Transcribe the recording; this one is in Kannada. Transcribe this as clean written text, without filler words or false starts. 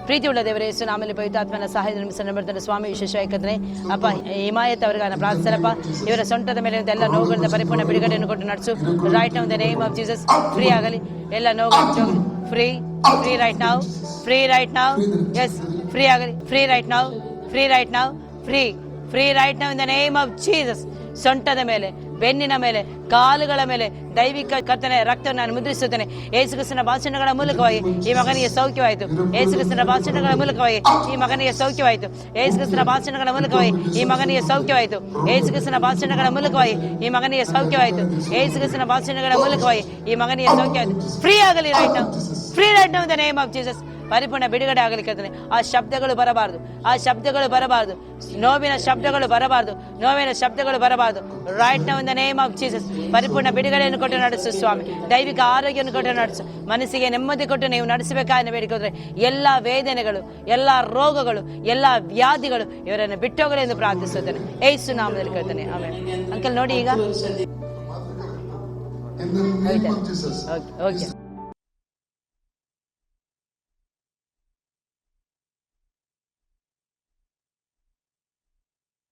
ಪ್ರೀತಿಯುಳ್ಳ ದೇವರೇ ಯೇಸು ನಾಮದಲ್ಲಿ ಪವಿತ್ರಾತ್ಮನ ಸಹಾಯ ನಿರ್ಮಿಸಲ್ಪಡ್ತಾನೆ ಸ್ವಾಮಿ. ವಿಶೇಷವಾಯಿಕಂದ್ರೆ ಅಪ್ಪ ಹಿಮಾಯತ್ ಅವರಿಗೆ ನಾನು ಪ್ರಾರ್ಥಿಸಲಪ್ಪ, ಇವರ ಸೊಂಟದ ಮೇಲೆ ಎಲ್ಲ ನೋವುಗಳಿಂದ ಪರಿಪೂರ್ಣ ಬಿಡುಗಡೆಯನ್ನು ಕೊಟ್ಟು ನಡೆಸು. Right now in the name of Jesus. Free ಆಗಲಿ ಎಲ್ಲ ನೋವುಗಳು, free free right now, free right now, yes free ಆಗಲಿ, free right now, free right now, free free right now in the name of Jesus. ಸೊಂಟದ ಮೇಲೆ, ಬೆನ್ನಿನ ಮೇಲೆ, ಕಾಲುಗಳ ಮೇಲೆ ದೈವಿಕ ಕರ್ತನೆ ರಕ್ತವನ್ನು ನಾನು ಮುದ್ರಿಸುತ್ತೇನೆ. ಯೇಸು ಕ್ರಿಸ್ತನ ಭಾಷಣಗಳ ಮೂಲಕವಾಗಿ ಈ ಮಗನಿಗೆ ಸೌಖ್ಯವಾಯಿತು. ಯೇಸು ಕ್ರಿಸ್ತನ ಭಾಷಣಗಳ ಮೂಲಕವಾಗಿ ಈ ಮಗನಿಗೆ ಸೌಖ್ಯವಾಯಿತು. ಯೇಸು ಕ್ರಿಸ್ತನ ಭಾಷಣಗಳ ಮೂಲಕವಾಗಿ ಈ ಮಗನಿಗೆ ಸೌಖ್ಯವಾಯಿತು. ಯೇಸು ಕ್ರಿಸ್ತನ ಭಾಷಣಗಳ ಮೂಲಕವಾಗಿ ಈ ಮಗನಿಗೆ ಸೌಖ್ಯವಾಯಿತು. ಯೇಸು ಕ್ರಿಸ್ತನ ಭಾಷಣಗಳ ಮೂಲಕವಾಗಿ ಈ ಮಗನಿಗೆ ಸೌಖ್ಯವಾಯಿತು. ಫ್ರೀ ಆಗಲಿ right now, free right now in the name of Jesus. ಪರಿಪೂರ್ಣ ಬಿಡುಗಡೆ ಆಗಲಿಕ್ಕೆ ಆ ಶಬ್ದಗಳು ಬರಬಾರದು, ಆ ಶಬ್ದಗಳು ಬರಬಾರದು, ನೋವಿನ ಶಬ್ದಗಳು ಬರಬಾರದು, ನೋವಿನ ಶಬ್ದಗಳು ಬರಬಾರದು. Right now in the name of Jesus. ಪರಿಪೂರ್ಣ ಬಿಡುಗಡೆಯನ್ನು ಕೊಟ್ಟು ನಡೆಸು ಸ್ವಾಮಿ. ದೈವಿಕ ಆರೋಗ್ಯವನ್ನು ಕೊಟ್ಟು ನಡೆಸು. ಮನಸ್ಸಿಗೆ ನೆಮ್ಮದಿ ಕೊಟ್ಟು ನೀವು ನಡೆಸಬೇಕಾದ ಬೇಡಿಕೊಂಡ್ರೆ ಎಲ್ಲ ವೇದನೆಗಳು, ಎಲ್ಲ ರೋಗಗಳು, ಎಲ್ಲ ವ್ಯಾಧಿಗಳು ಇವರನ್ನು ಬಿಟ್ಟೋಗಲಿ ಎಂದು ಪ್ರಾರ್ಥಿಸುತ್ತೇನೆ. ಯೇಸು ನಾಮದಲ್ಲಿ ಕೇಳ್ತೇನೆ, ಆಮೇಲೆ. ಅಂಕಲ್ ನೋಡಿ ಈಗ ಓಕೆ.